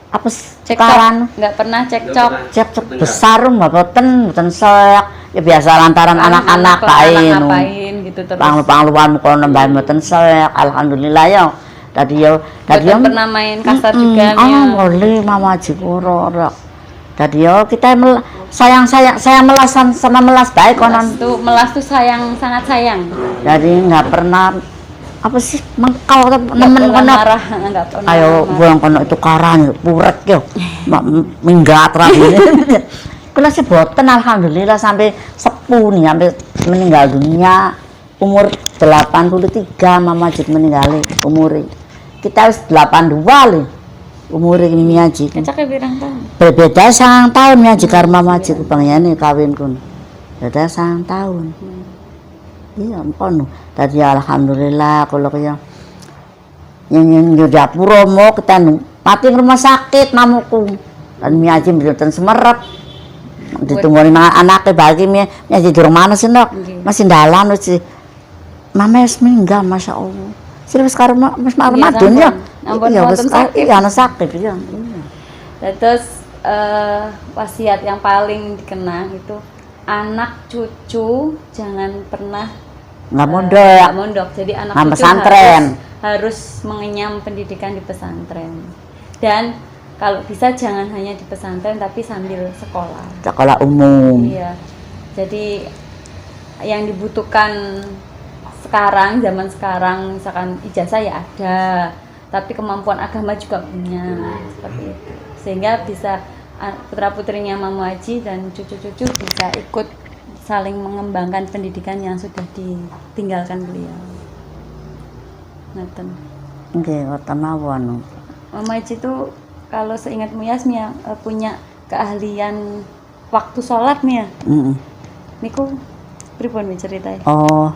apa tukaran? Nggak pernah cekcok besar buatan sok. Ya biasa lantaran anak-anak ngapain gitu terus. Pangluan kono mbah mboten sek alhamdulillah ya. Tadi pernah main kasar juga nih. Boleh Mama Haji ora. Tadi kita sayang melasan sama melas baik konon. Melas tuh sayang, sangat sayang. Jadi nggak pernah apa sih mengkal nemen kono. Enggak pernah. Ayo buang kono itu karan puret yo. Minggat rabi. Kula sih boten alhamdulillah sampai sepuh nih sampai meninggal dunia umur 83 Mama Haji meninggal umur kita wis 82 lho umur ini Haji kecake pirang tahun berbeda 9 tahun Haji karo Mama Haji kubangyane kawinku beda 9 tahun iya ampun tadi alhamdulillah kula kaya yang dapur mo kita mati rumah sakit mamuku dan Mi Haji mboten semerep ditunggu lima anaknya bagi mi jadi di rumah sih dok masih dalam sih mama meninggal masya Allah serius sekarang mas Ramadan ya iya anak sakit ya terus wasiat yang paling dikenang itu anak cucu jangan pernah nggak mondok jadi anak cucu pesantren harus mengenyam pendidikan di pesantren dan kalau bisa jangan hanya di pesantren tapi sambil sekolah umum. Iya. Jadi yang dibutuhkan sekarang zaman sekarang misalkan ijazah ya ada, tapi kemampuan agama juga punya seperti itu. Sehingga bisa putra-putrinya Mama Haji dan cucu-cucu bisa ikut saling mengembangkan pendidikan yang sudah ditinggalkan beliau. Ngaten. Nggih, ngoten mawon. Mama Haji itu kalau seingatmu Yasmi punya keahlian waktu sholat nih ya. Niku pripun ceritain? Oh,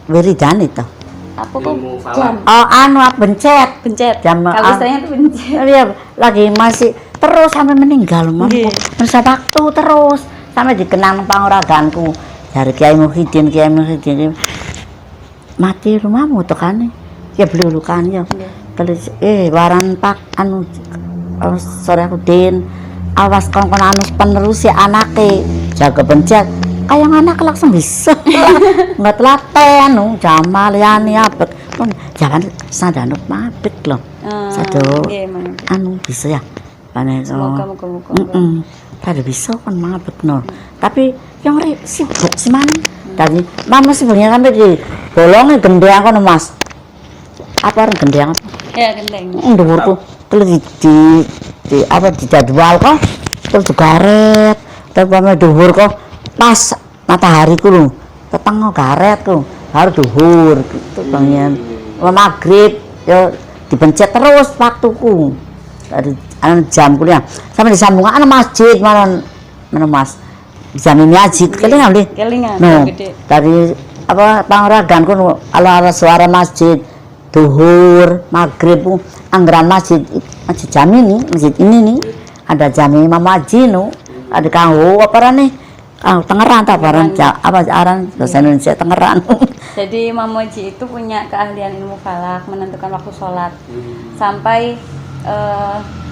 wiridan itu. Apa kok jam? Oh, bencet. Jam kalau saya tuh bencet. Iya, lagi masih terus sampai meninggal mampu. Masa waktu terus sampai dikenang panguraganku dari Kiai Muhyiddin mati rumahmu tuh kan ya beli lukan ya. Kalau waran pak sore aku din awas kon anus penerus ya anake jaga bencet kayak anak langsung bisa nggak telaten jamal yani apa pun jangan sadanut mabit loh satu bisa ya panen semoga pada bisa kan mabit no tapi yang sibuk sih mana tadi mama sibuknya sampai di bolongnya gendeng kan mas apa orang gendeng ya gendeng dhuwurku terus di jadwal kok terus garet terus pamane dhuwur kok pas matahari ku lho peteng garet ku harus dhuwur gitu pengen maghrib yo dipencet terus waktuku dari jam kuliah sampai disambung masjid mana mas jam ini aja kelingan kelingan dari panguragan ku ala suara masjid duhur, maghrib, anggaran masjid jam ini, masjid ini nih, ada jam Imam Haji nu, ada kanggo apa nih, Tangerang tak barang apa aran bahasa Indonesia Tangerang. Jadi Imam Haji itu punya keahlian ilmu falak, menentukan waktu sholat. Sampai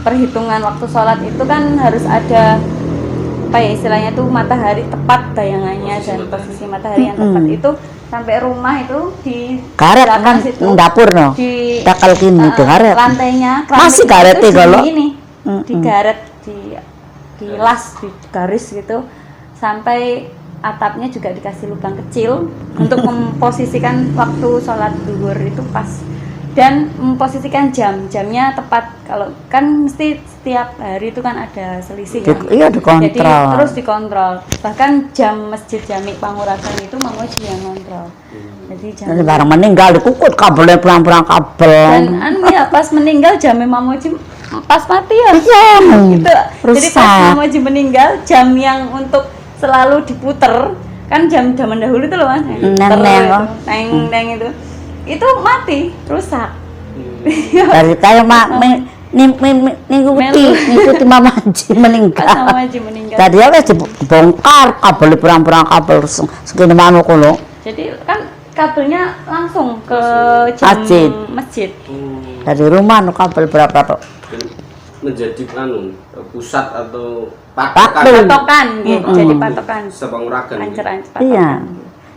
perhitungan waktu sholat itu kan harus ada apa ya istilahnya tuh matahari tepat bayangannya dan posisi matahari yang tepat itu sampai rumah itu di karet kan situ, dapur no di takal kini itu karet lantainya masih karet itu kalau ini digaret di las di garis gitu sampai atapnya juga dikasih lubang kecil untuk memposisikan waktu sholat zuhur itu pas dan memposisikan jamnya tepat. Kalau kan mesti setiap hari itu kan ada selisih ya. Iya dikontrol. Jadi terus dikontrol. Bahkan jam Masjid Jami Panguragan itu Mang Moji yang kontrol. Jadi jam barang meninggal dikukut kabelnya perang kabel. Dan ya pas meninggal Jami Mang Moji pas mati ya. Iya. Gitu. Jadi Rusak. pas Mang Moji meninggal jam yang untuk selalu diputer kan jam zaman dahulu itu loh Mas. Neng itu mati, rusak. Dari kayak ngikuti Mama Haji meninggal. Mama Haji meninggal. Tadi ya wes dibongkar kabel perang kabel segini mana kulo. Jadi kan kabelnya langsung ke masjid. Dari rumah no kabel berapa menjadi pusat atau patokan gitu. Jadi patokan. Sepanguragan. Ancer-ancer iya.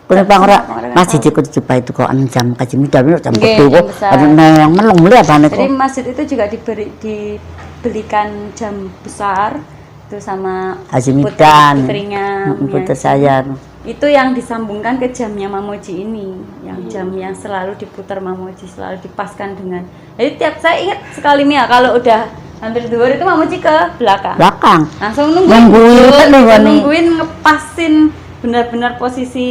Punya pangura masjid ikut coba itu kok jam kaji midam jam kedua ada yang melong melihat aneh kok. Jadi masjid itu juga dibelikan jam besar itu sama Haji Midan putrinya putri saya itu yang disambungkan ke jamnya Mamoji ini yang jam yang selalu diputar Mamoji selalu dipaskan dengan jadi tiap saya ingat sekali Mia kalau udah hampir zuhur itu Mamoji ke belakang langsung nungguin ngepasin benar-benar posisi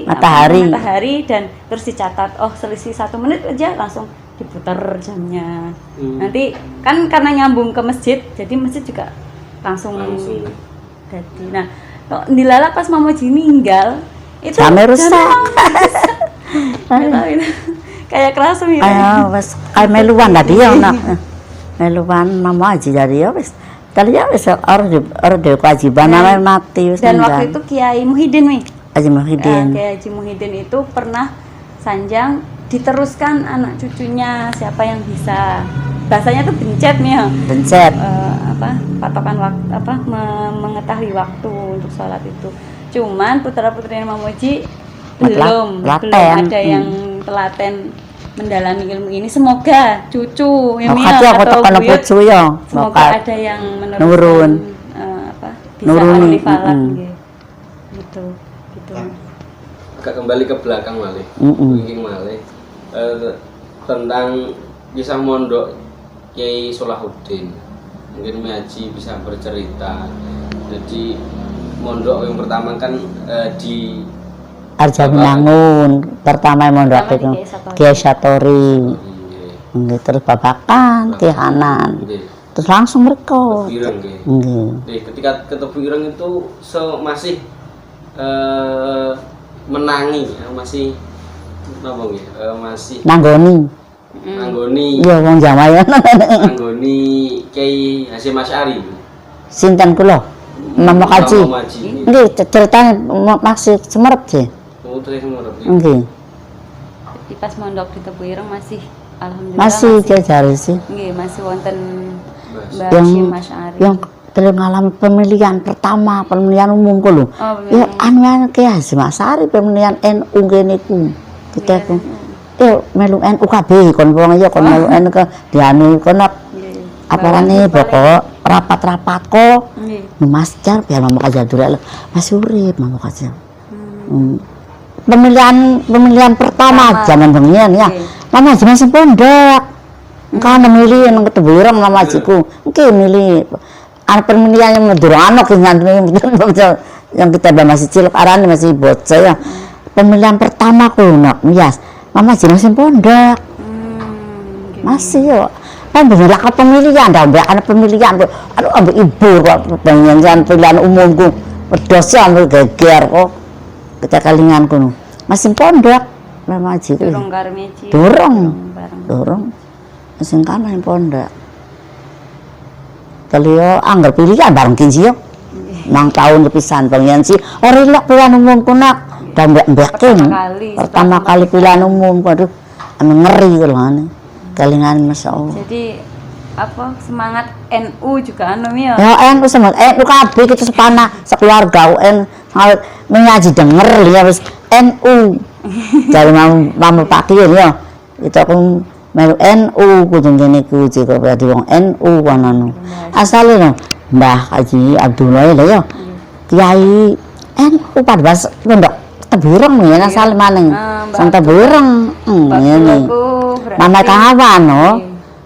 matahari dan terus dicatat selisih 1 menit aja langsung diputar jamnya nanti kan karena nyambung ke masjid jadi masjid juga langsung. Jadi nah dilala pas Mamoji meninggal itu jamnya rusak kayak keras mirip kayak meluan tadi ya meluan Mama Haji jadi ya wes tadi ya wes orang kewajiban namanya mati dan waktu itu Kiai Muhyiddin Haji Muhyiddin Kiai Haji Muhyiddin itu pernah sanjang diteruskan anak cucunya siapa yang bisa bahasanya tuh bencet patokan waktu mengetahui waktu untuk sholat itu cuman putra putrinya Mamoji belum ada yang telaten mendalami ilmu ini semoga cucu atau buyut semoga ada yang nurun bisa falak gitu agak kembali ke belakang malih tentang kisah mondok Kiai Solahuddin mungkin Haji bisa bercerita jadi mondok yang pertama kan di Arjabinangun pertama mondok itu Kiai Satori terus Babakan Kiai Hanan terus langsung mereka ketika ketemu Ireng itu masih menangi masih masih nanggoni iya wong Jawa ya nanggoni Kiai Hasyim Asy'ari sinten kula Mama Haji nggih ceritanya masih semerep sih nggih pas mondok di Tebu Ireng masih alhamdulillah masih jare sih nggih masih wonten Mbak Hasyim Asy'ari yang ngalami pemilihan pertama pemilihan umum ku lho ya anu Kiai Hasyim Asy'ari pemilihan NU ngene ku kita ku melu NU kabeh kon wong ya kon melu NU ke dianu kon apalane pokok rapat-rapat kok Mas Jar biar Mama Kajar dulu masih urip Mama Kajar pemilihan pertama zaman bengian ya Mama Haji masih pondok kan milih nang Tebu Ireng Mama Hajiku nggih milih ana pemilihan yang medurano yang kita masih cilik arane masih bocah ya pemilihan pertama ku nak yes Mama Haji masih pondok masih yo kan bener lah pemilihan dah ada pemilihan aduh ambil ibu kok pengen pilihan umumku pedos ya ambil geger kok kita kalingan kuno masih pondok Mama Haji durung karmeji durung sekarang? Durung sing kana yang pondok. Beliau anggar pilih kan bareng kinci yo. Nang tahun pisan pengen sih ora lek pilihan umum kunak dan mbek-mbekin. Pertama kali pilihan umum waduh anu ngeri lho ane. Kelingan masyaallah. Jadi apa semangat NU juga anu ya? Ya NU semangat NU kabeh kita sepana sekeluarga UN mengaji denger ya wis NU. Dari mamu pakir ya. Itu aku melu NU kudu ngene ku jika berarti wong NU kono. Asale no Mbah Haji Abdullah lho ya. Kiai NU padahal pondok Tebireng ya asale maneng. Sang Tebireng ngene. Mama kawan no.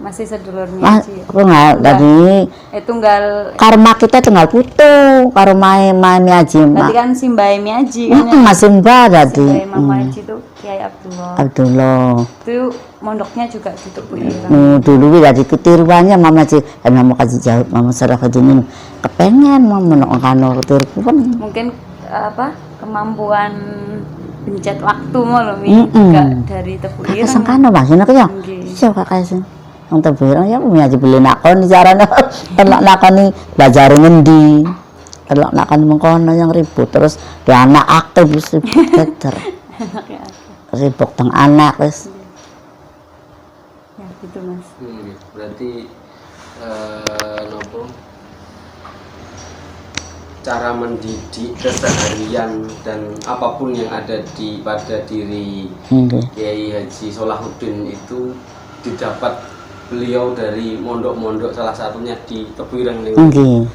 Masih sedulurnya sih. Aku enggak tadi tunggal karma kita tinggal putu karo mae Miaji. Berarti kan si Mbak Miaji kan ya? Masih Mbak tadi. Mama Haji itu Kiai Abdullah. Abdullah. Itu mondoknya juga di Tebu Ireng. Dulu dari ketiruannya Mama Haji, Mama kaji jauh, Mama Sarafaddin kepengen mau menokano ketiru kan. Mungkin apa kemampuan pencet waktu mau loh juga dari Tebu Ireng. Sangkano bahasanya kaya. Siapa kasih? Yang Tebu Ireng ya punya aja beli nakon caranya. Telok nakoni belajar ngendi. Telok nakon mengkono yang ribut terus dia anak aktif better. Sibuk teng anak wis. Ya gitu Mas. Berarti nopo cara mendidik keseharian dan apapun yang ada pada diri Kiai Haji Solahuddin itu didapat beliau dari mondok-mondok salah satunya di Tebu Ireng Nggih.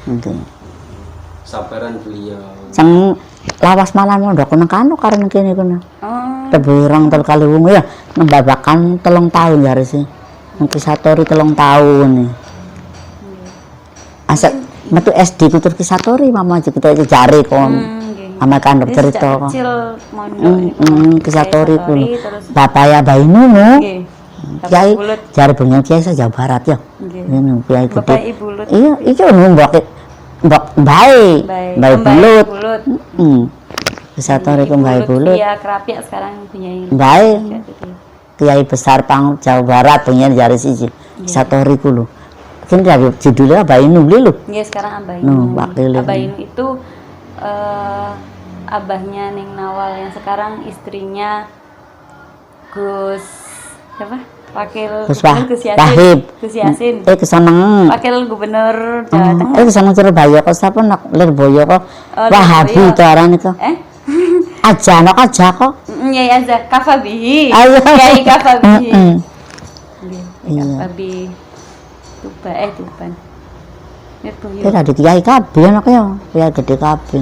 Sabaran beliau. Sang lawas malam mondok nang kanu karena kene kono. Tebu Ireng tel kali wong ya nembabakan 3 tahun ya sih. Nang Kisatori 3 tahun nih. Asal metu SD kutur Kisatori Mama aja kita jare kon. Ama kandhep cerita kok. Kecil mondok. Kisatori kuwi. Bapak ya Bainu no. Kiai jare bengi Kiai Jawa Barat ya. Ngene Kiai gede. Bapak Ibu Lut. Iya, iki mbok bae bulut. Kisatori ku bae bulut. Iya, Kerapiak sekarang punya ini. Bae. Kiai besar pang Jawa Barat pengen jari siji. Kisatori ku lho. Kan dia judulnya Bainu lho. Nggih, sekarang Abainu. Abainu itu abahnya Ning Nawal yang sekarang istrinya Gus siapa? Gus Yasin. Gus Yasin. Kesaneng. Wakil Gubernur Jawa Tengah. Kesaneng Surabaya kok sapa nak Lirboyo kok. Wahabi to arane to. Aja nok aja kok. Nyai aja Kafabihi. Kiai Kafabihi. Kafabi. Tuban. Lirboyo. Kita ada Kiai kabeh anak ya. Kiai gede kabeh.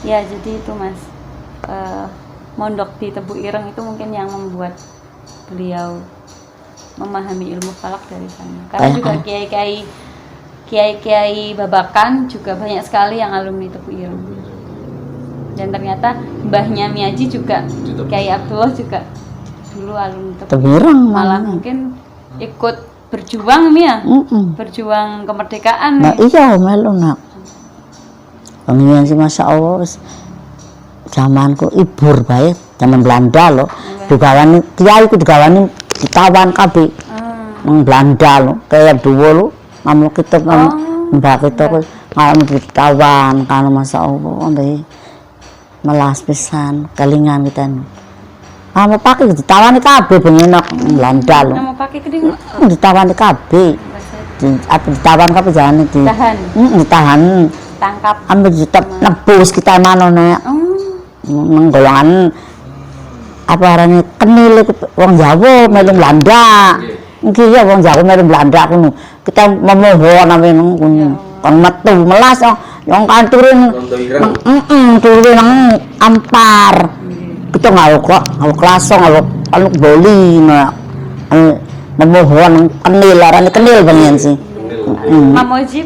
Ya, jadi itu Mas. Mondok di Tebu Ireng itu mungkin yang membuat beliau memahami ilmu falak dari sana. Karena juga kiai-kiai Babakan juga banyak sekali yang alumni Tebu Ireng. Dan ternyata mbahnya Miaji juga Kiai Abdullah juga dulu alumni Tebu Ireng. Malah mungkin ikut berjuang ya. Berjuang kemerdekaan. Nah, iya melu nak. Pengen sih Masya Allah zamanku ibur bae, zaman Belanda loh. Digawani kiai ku digawani ditawan kabeh. Nang Belanda loh, kayak dua loh. Mamu kita mbak kita ku ngalami ditawan kalau Masya Allah ambe melas pisan kelingan kita. Kamu pakai ditawani kabeh bengenok Belanda loh. Kamu pakai keding ditawani kabeh. Apa ditawan kabeh jane ditahan. Tangkap ambil tetap nebus kita mana nek golongan apa arane kenil wong Jawa melu Belanda iki ya wong Jawa melu Belanda kuno kita memohon nang kuno kon metu melas yang kan turun nang Ampar kita kok kelasong kalau boli memohon kenil arane kenil bengen sih. Mamoji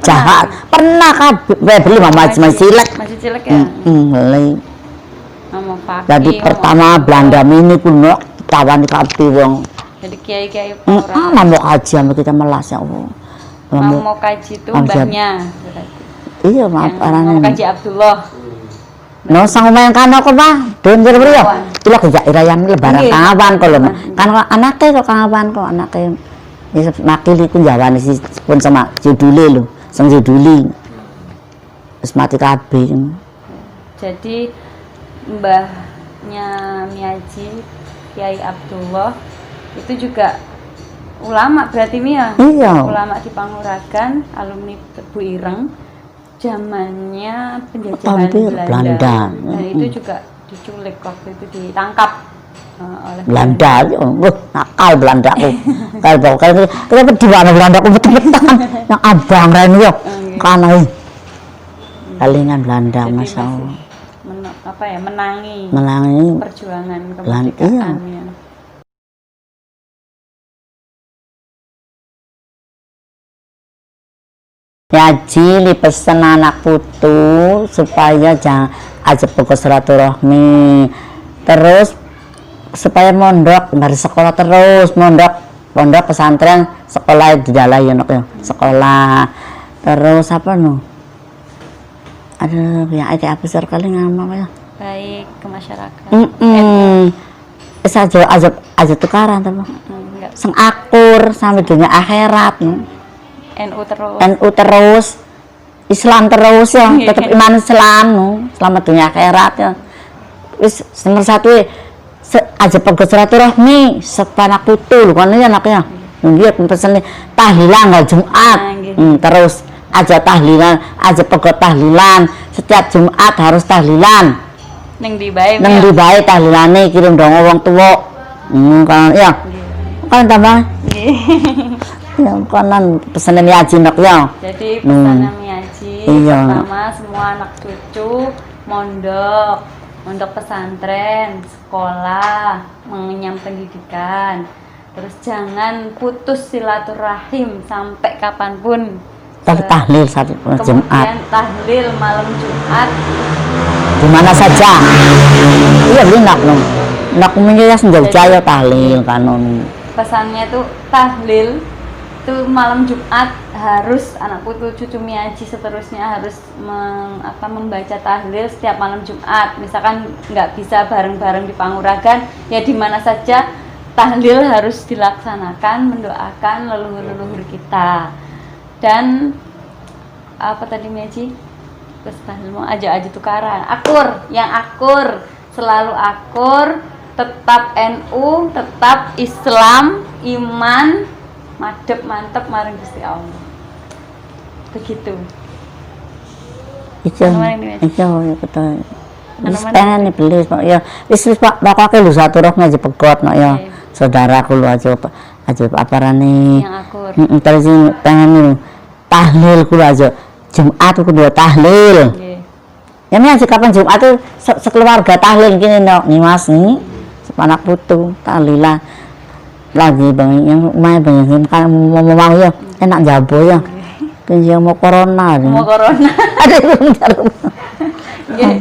pernah kabeh beli Mamaji masih cilik ya. Beli. Mama Fakih. Jadi pertama Belanda mini kuno tawani kabeh wong. Jadi kiai-kiai orang. Mau kaji sama kita melas ya Allah. Mau kaji itu mbahnya. Iya, maaf arane. Mau kaji Abdullah. No sang main kano kok, Pak? Don jare ya. Ila gak irayan lebaran Nggih. kawan kok lho. Kan anake kok kawan kok anake. Ya makili ku jawane si pun sama judule lho, sing juduli. Wis mati kabeh. Jadi mbahnya Miaji Kiai Abdullah itu juga ulama berarti Mia. Iya. Ulama di Panguragan, alumni Bu Ireng, zamannya penjajahan Hampir Belanda. Dan itu juga diculik waktu itu ditangkap oleh Belanda, nakal Belanda aku. Kalau kenapa di mana Belanda aku betul-betul yang abang Ren yo. Kanai. Kalingan Belanda Jadi Masya Allah. Menangi perjuangan Belanda, kemerdekaan iya. ya. Ngaji pesen anak putu supaya jangan aja pokok silaturahmi, terus supaya mondok dari sekolah terus pondok pesantren sekolah di dalam ya nok ya sekolah terus apa no ada ya ada apa sih kali ngama ya Baik ke masyarakat. aja tukaran tapi Enggak. sang akur sampai dunia akhirat no. NU terus. NU terus Islam terus ya tetap iman Islam no. Selamat dunia akhirat ya wis nomor satu aja pegel silaturahmi sepanak putul kan ya anaknya dia pesen tahlilan nggak Jumat terus aja tahlilan aja pegel tahlilan setiap Jumat harus tahlilan Neng di bae. nang di bae tahlilane kirim dong wong tua kan ya kan tambah ya kanan pesanan Miaji nok ya Jadi pesanan Miaji Iya. pertama semua anak cucu mondok pesantren, sekolah, mengenyam pendidikan. Terus jangan putus silaturahim sampai kapanpun. tapi tahlil satu Jumat Kemudian tahlil malam Jumat. di mana saja iya beli nak menjadi sejauh jaya tahlil kanon Pesannya tuh tahlil itu malam Jumat harus anak putu cucu Miaji seterusnya harus membaca tahlil setiap malam Jumat. Misalkan nggak bisa bareng-bareng di Panguragan, ya di mana saja tahlil harus dilaksanakan mendoakan leluhur-leluhur kita. Dan apa tadi Miaji? Terus tahlil mau aja tukaran. Yang akur, selalu akur, tetap NU, tetap Islam, iman, madep mantep maring Gusti Allah. Begitu. Iya ya kita wis pengen nih beli ya wis Pak bakal lu satu rohnya aja pegot no ya saudaraku lu aja apa rani Yang akur. terus pengen nih tahlil ku aja Jumat ku dua tahlil Nggih. ya nih aja kapan Jumat tuh sekeluarga tahlil gini no nih mas nih sepanak putu tahlilan lagi bang yang main bang kan mau ya enak jabo ya kan mau corona Mau corona. ada yang jarum Nggih.